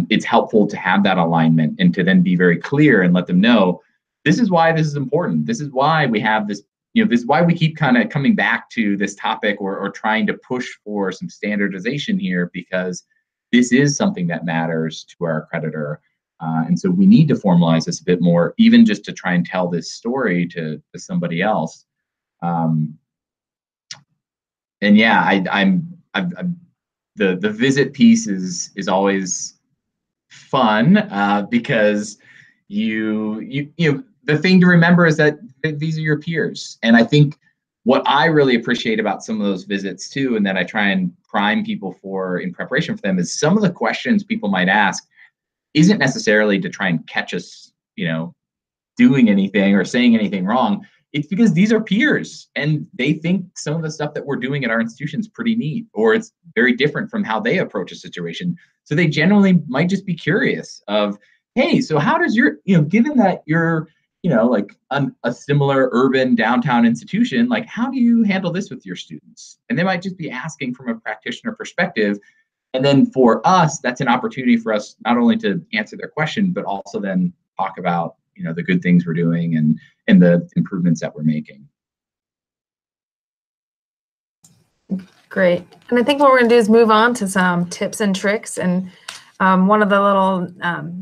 It's helpful to have that alignment and to then be very clear and let them know, this is why this is important. This is why we have this, this is why we keep kind of coming back to this topic or trying to push for some standardization here, because this is something that matters to our accreditor. And so we need to formalize this a bit more, even just to try and tell this story to somebody else. And yeah, the visit piece is always fun because you know, the thing to remember is that these are your peers. And I think what I really appreciate about some of those visits too, and that I try and prime people for in preparation for them, is some of the questions people might ask isn't necessarily to try and catch us, you know, doing anything or saying anything wrong. It's because these are peers and they think some of the stuff that we're doing at our institution is pretty neat, or it's very different from how they approach a situation. So they generally might just be curious of, hey, so how does your, you know, given that you're, you know, like a similar urban downtown institution, like how do you handle this with your students? And they might just be asking from a practitioner perspective. And then for us, that's an opportunity for us not only to answer their question, but also then talk about, you know, the good things we're doing and the improvements that we're making. Great. And I think what we're going to do is move on to some tips and tricks. And one of the little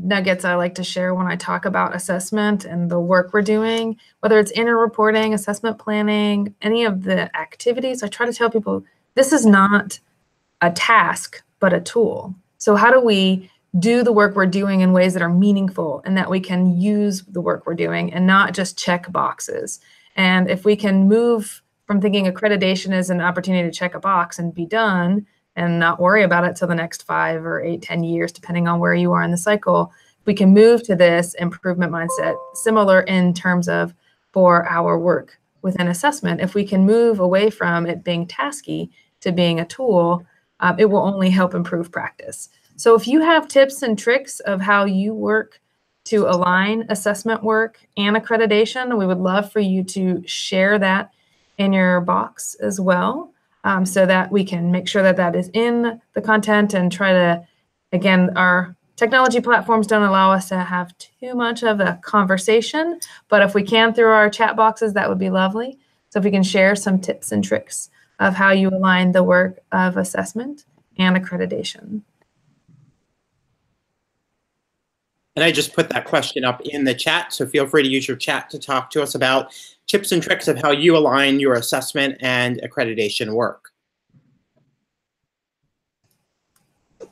nuggets I like to share when I talk about assessment and the work we're doing, whether it's inner reporting, assessment planning, any of the activities, I try to tell people this is not a task, but a tool. So how do we do the work we're doing in ways that are meaningful and that we can use the work we're doing and not just check boxes? And if we can move from thinking accreditation is an opportunity to check a box and be done and not worry about it till the next 5 or 8, 10 years, depending on where you are in the cycle, we can move to this improvement mindset, similar in terms of for our work within assessment. If we can move away from it being tasky to being a tool, it will only help improve practice. So if you have tips and tricks of how you work to align assessment work and accreditation, we would love for you to share that in your box as well, so that we can make sure that that is in the content and try to, again, our technology platforms don't allow us to have too much of a conversation, but if we can through our chat boxes, that would be lovely. So if we can share some tips and tricks of how you align the work of assessment and accreditation. And I just put that question up in the chat, so feel free to use your chat to talk to us about tips and tricks of how you align your assessment and accreditation work.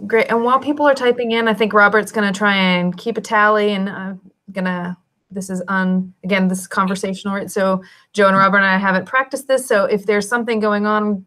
Great. And while people are typing in, I think Robert's going to try and keep a tally, and I'm going to, this is again, this is conversational, right? So Joe and Robert and I haven't practiced this. So if there's something going on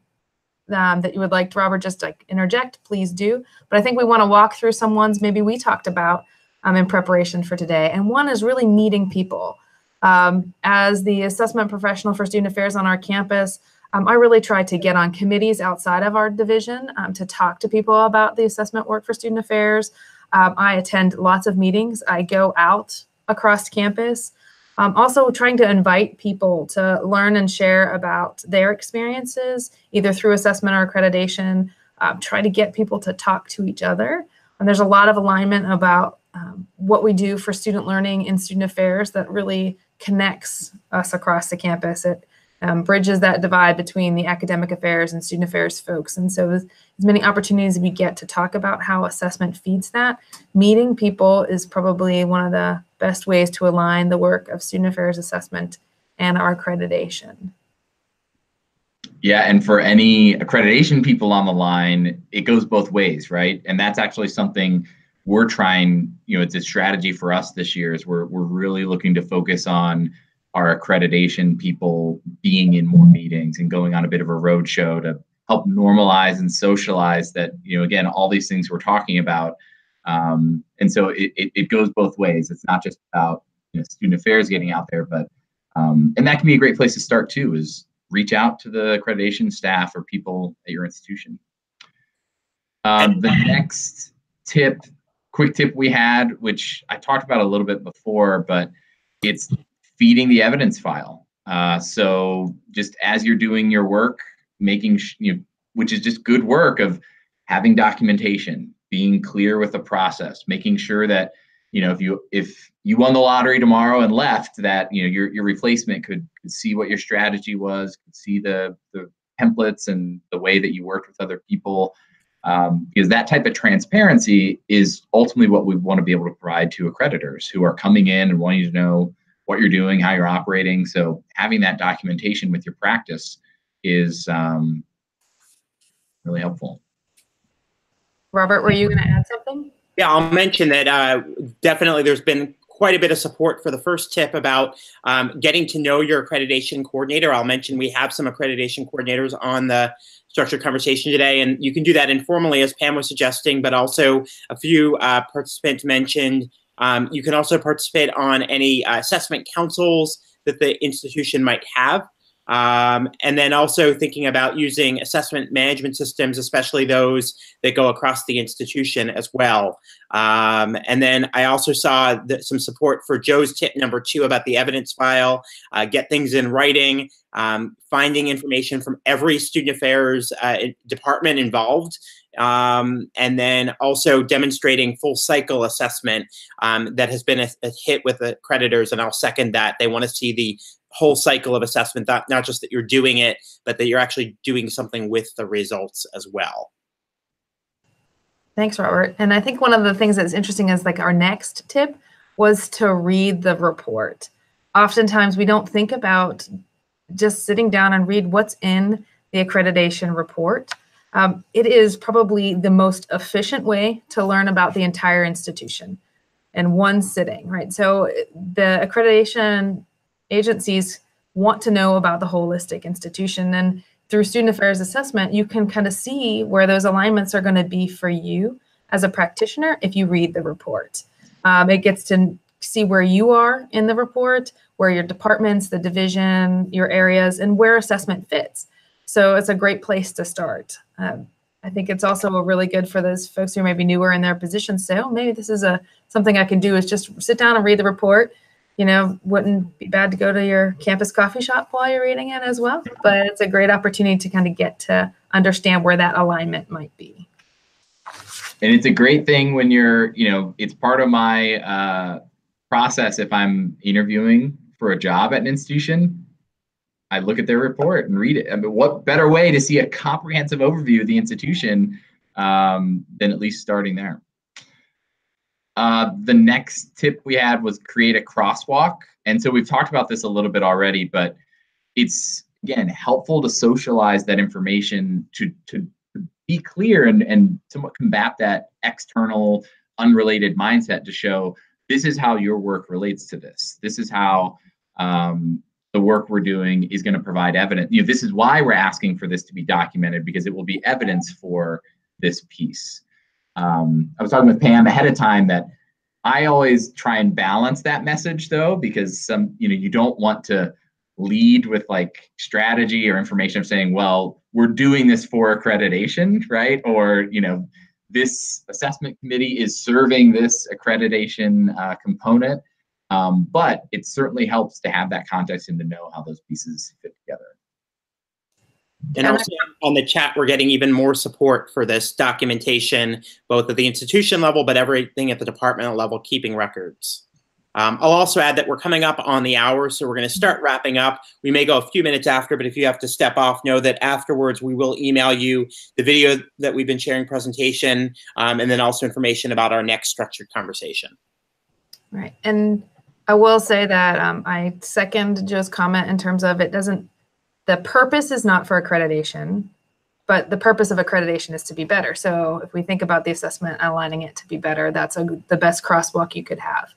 that you would like Robert just like interject, please do. But I think we want to walk through some ones maybe we talked about in preparation for today. And one is really meeting people. As the assessment professional for student affairs on our campus, I really try to get on committees outside of our division to talk to people about the assessment work for student affairs. I attend lots of meetings. I go out across campus. Also trying to invite people to learn and share about their experiences, either through assessment or accreditation. Try to get people to talk to each other. And there's a lot of alignment about what we do for student learning in student affairs that really connects us across the campus. It bridges that divide between the academic affairs and student affairs folks. And so as many opportunities as we get to talk about how assessment feeds that, meeting people is probably one of the best ways to align the work of student affairs assessment and our accreditation. Yeah, and for any accreditation people on the line, it goes both ways, right? And that's actually something we're trying, you know, it's a strategy for us this year is we're really looking to focus on our accreditation people being in more meetings and going on a bit of a roadshow to help normalize and socialize that, you know, again, all these things we're talking about. And so it goes both ways. It's not just about, you know, student affairs getting out there, but and that can be a great place to start too, is reach out to the accreditation staff or people at your institution. The next quick tip we had, which I talked about a little bit before, but it's feeding the evidence file. So just as you're doing your work, making, you know, which is just good work of having documentation, being clear with the process, making sure that, you know, if you won the lottery tomorrow and left, that, you know, your replacement could see what your strategy was, could see the templates and the way that you worked with other people. Because that type of transparency is ultimately what we want to be able to provide to accreditors who are coming in and wanting to know what you're doing, how you're operating. So having that documentation with your practice is really helpful. Robert, were you going to add something? Yeah, I'll mention that definitely there's been quite a bit of support for the first tip about getting to know your accreditation coordinator. I'll mention we have some accreditation coordinators on the structured conversation today, and you can do that informally, as Pam was suggesting, but also a few participants mentioned you can also participate on any assessment councils that the institution might have. And then also thinking about using assessment management systems, especially those that go across the institution as well. And then I also saw some support for Joe's tip number 2 about the evidence file, get things in writing, finding information from every student affairs department involved, and then also demonstrating full cycle assessment that has been a hit with the accreditors, and I'll second that. They want to see the whole cycle of assessment, not just that you're doing it, but that you're actually doing something with the results as well. Thanks, Robert. And I think one of the things that's interesting is like our next tip was to read the report. Oftentimes we don't think about just sitting down and read what's in the accreditation report. It is probably the most efficient way to learn about the entire institution in one sitting, right? So the accreditation agencies want to know about the holistic institution, and through student affairs assessment, you can kind of see where those alignments are going to be for you as a practitioner if you read the report. It gets to see where you are in the report, where your departments, the division, your areas, and where assessment fits. So it's a great place to start. I think it's also really good for those folks who may be newer in their positions. Say, oh, maybe this is something I can do, is just sit down and read the report. You know, wouldn't be bad to go to your campus coffee shop while you're reading it as well. But it's a great opportunity to kind of get to understand where that alignment might be. And it's a great thing when you're, it's part of my process if I'm interviewing for a job at an institution. I look at their report and read it. I mean, what better way to see a comprehensive overview of the institution than at least starting there? The next tip we had was create a crosswalk. And so we've talked about this a little bit already, but it's, again, helpful to socialize that information to be clear and somewhat combat that external, unrelated mindset to show this is how your work relates to this. This is how the work we're doing is going to provide evidence. This is why we're asking for this to be documented, because it will be evidence for this piece. I was talking with Pam ahead of time that I always try and balance that message, though, because you don't want to lead with like strategy or information of saying, well, we're doing this for accreditation, right? Or, this assessment committee is serving this accreditation component. But it certainly helps to have that context and to know how those pieces fit together. And also on the chat, we're getting even more support for this documentation, both at the institution level, but everything at the departmental level, keeping records. I'll also add that we're coming up on the hour, so we're going to start wrapping up. We may go a few minutes after, but if you have to step off, know that afterwards we will email you the video that we've been sharing presentation, and then also information about our next structured conversation. Right. And I will say that I second Joe's comment in terms of the purpose is not for accreditation, but the purpose of accreditation is to be better. So if we think about the assessment, aligning it to be better, that's the best crosswalk you could have.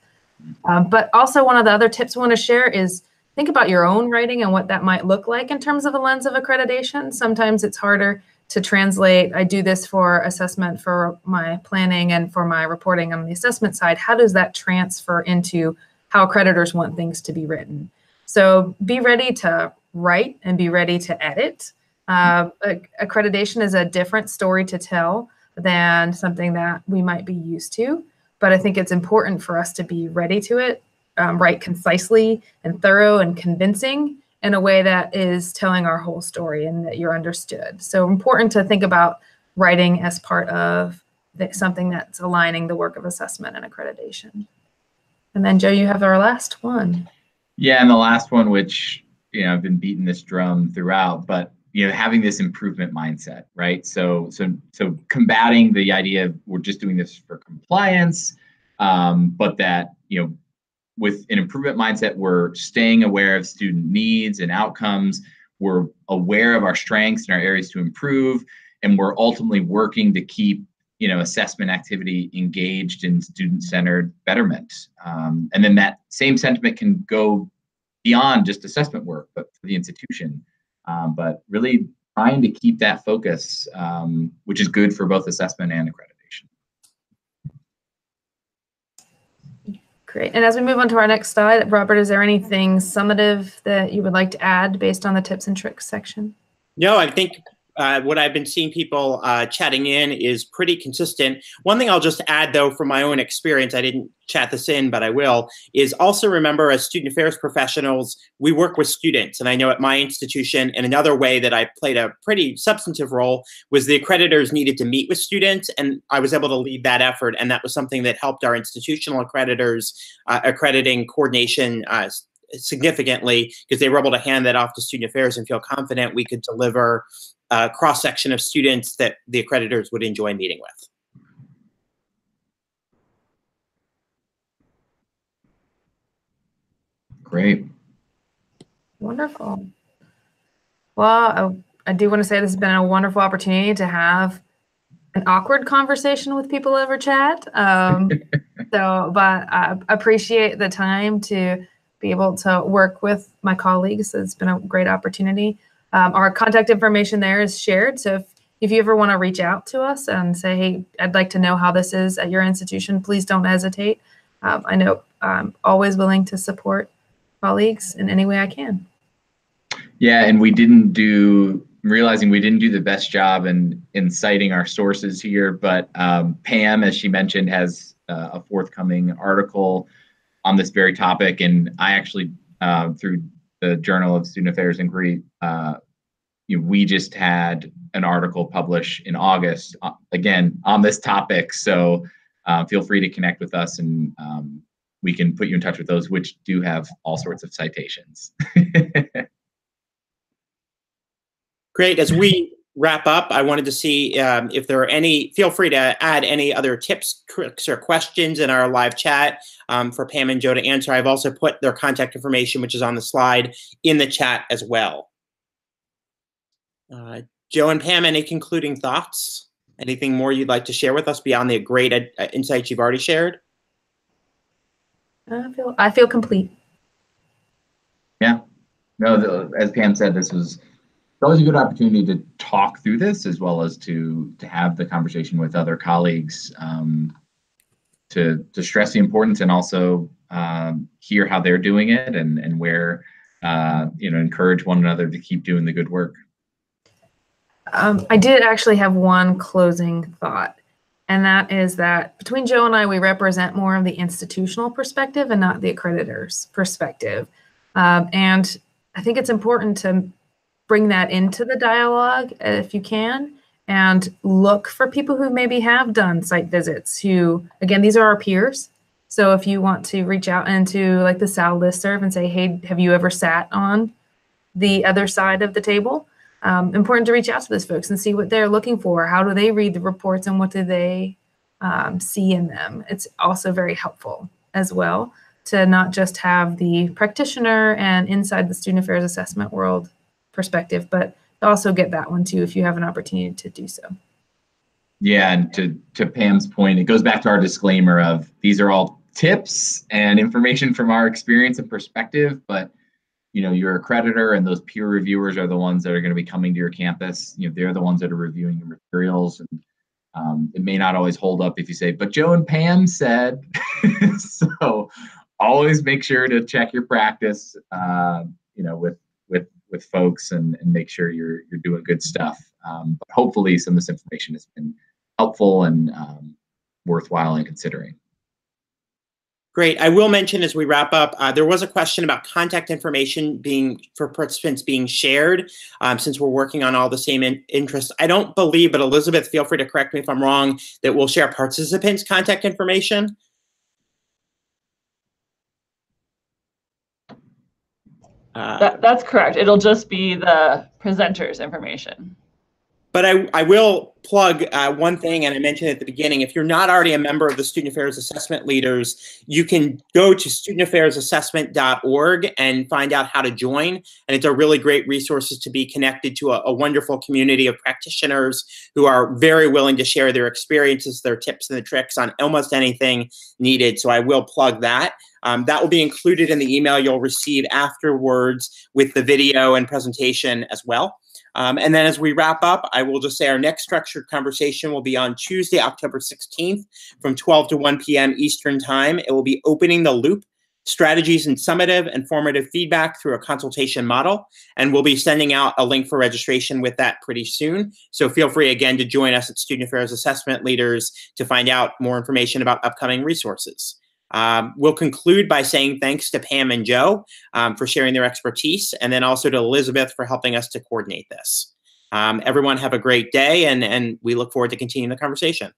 But also one of the other tips we want to share is think about your own writing and what that might look like in terms of a lens of accreditation. Sometimes it's harder to translate. I do this for assessment for my planning and for my reporting on the assessment side. How does that transfer into how accreditors want things to be written? So be ready to write and be ready to edit. Accreditation is a different story to tell than something that we might be used to. But I think it's important for us to be ready to it, write concisely and thorough and convincing in a way that is telling our whole story and that you're understood. So important to think about writing as part of something that's aligning the work of assessment and accreditation. And then Joe, you have our last one. Yeah, and the last one, which I've been beating this drum throughout, but having this improvement mindset, right? So combating the idea of we're just doing this for compliance, but that with an improvement mindset, we're staying aware of student needs and outcomes. We're aware of our strengths and our areas to improve, and we're ultimately working to keep assessment activity engaged in student-centered betterment. And then that same sentiment can go beyond just assessment work, but for the institution. But really trying to keep that focus, which is good for both assessment and accreditation. Great. And as we move on to our next slide, Robert, is there anything summative that you would like to add based on the tips and tricks section? No, I think what I've been seeing people chatting in is pretty consistent. One thing I'll just add, though, from my own experience, I didn't chat this in, but I will, is also remember as student affairs professionals, we work with students. And I know at my institution, and another way that I played a pretty substantive role was the accreditors needed to meet with students, and I was able to lead that effort. And that was something that helped our institutional accreditors accrediting coordination significantly, because they were able to hand that off to student affairs and feel confident we could deliver a cross-section of students that the accreditors would enjoy meeting with. Great. Wonderful. Well, I do want to say this has been a wonderful opportunity to have an awkward conversation with people over chat. But I appreciate the time to be able to work with my colleagues. It's been a great opportunity. Our contact information there is shared. So if you ever want to reach out to us and say, hey, I'd like to know how this is at your institution, please don't hesitate. I know I'm always willing to support colleagues in any way I can. Yeah, and realizing we didn't do the best job in citing our sources here, but Pam, as she mentioned, has a forthcoming article on this very topic. And I actually, through the Journal of Student Affairs Inquiry, we just had an article published in August, again, on this topic. So feel free to connect with us, and we can put you in touch with those, which do have all sorts of citations. Great. As we wrap up, I wanted to see if there are feel free to add any other tips, tricks, or questions in our live chat for Pam and Joe to answer. I've also put their contact information, which is on the slide, in the chat as well. Joe and Pam, any concluding thoughts? Anything more you'd like to share with us beyond the great insights you've already shared? I feel complete. Yeah. No, as Pam said, this was always a good opportunity to talk through this, as well as to have the conversation with other colleagues, to stress the importance, and also hear how they're doing it, and where encourage one another to keep doing the good work. I did actually have one closing thought, and that is that between Joe and I, we represent more of the institutional perspective and not the accreditor's perspective. And I think it's important to bring that into the dialogue if you can, and look for people who maybe have done site visits who, again, these are our peers. So if you want to reach out into like the SAL listserv and say, hey, have you ever sat on the other side of the table? Important to reach out to those folks and see what they're looking for. How do they read the reports, and what do they see in them? It's also very helpful as well to not just have the practitioner and inside the student affairs assessment world perspective, but also get that one too if you have an opportunity to do so. Yeah, and to Pam's point, it goes back to our disclaimer of these are all tips and information from our experience and perspective, but your accreditor and those peer reviewers are the ones that are going to be coming to your campus. They're the ones that are reviewing your materials, and it may not always hold up if you say, but Joe and Pam said. So always make sure to check your practice, with folks, and make sure you're doing good stuff. But hopefully some of this information has been helpful and worthwhile in considering. Great. I will mention as we wrap up, there was a question about contact information for participants being shared, since we're working on all the same interests. I don't believe, but Elizabeth, feel free to correct me if I'm wrong, that we'll share participants' contact information. That's correct. It'll just be the presenter's information. But I will plug one thing, and I mentioned at the beginning, if you're not already a member of the Student Affairs Assessment Leaders, you can go to studentaffairs.assessment.org and find out how to join. And it's a really great resource to be connected to a wonderful community of practitioners who are very willing to share their experiences, their tips and the tricks on almost anything needed. So I will plug that. That will be included in the email you'll receive afterwards with the video and presentation as well. And then as we wrap up, I will just say our next structured conversation will be on Tuesday, October 16th from 12 to 1 p.m. Eastern Time. It will be opening the loop, strategies and summative and formative feedback through a consultation model. And we'll be sending out a link for registration with that pretty soon. So feel free again to join us at Student Affairs Assessment Leaders to find out more information about upcoming resources. We'll conclude by saying thanks to Pam and Joe for sharing their expertise, and then also to Elizabeth for helping us to coordinate this. Everyone have a great day, and we look forward to continuing the conversation.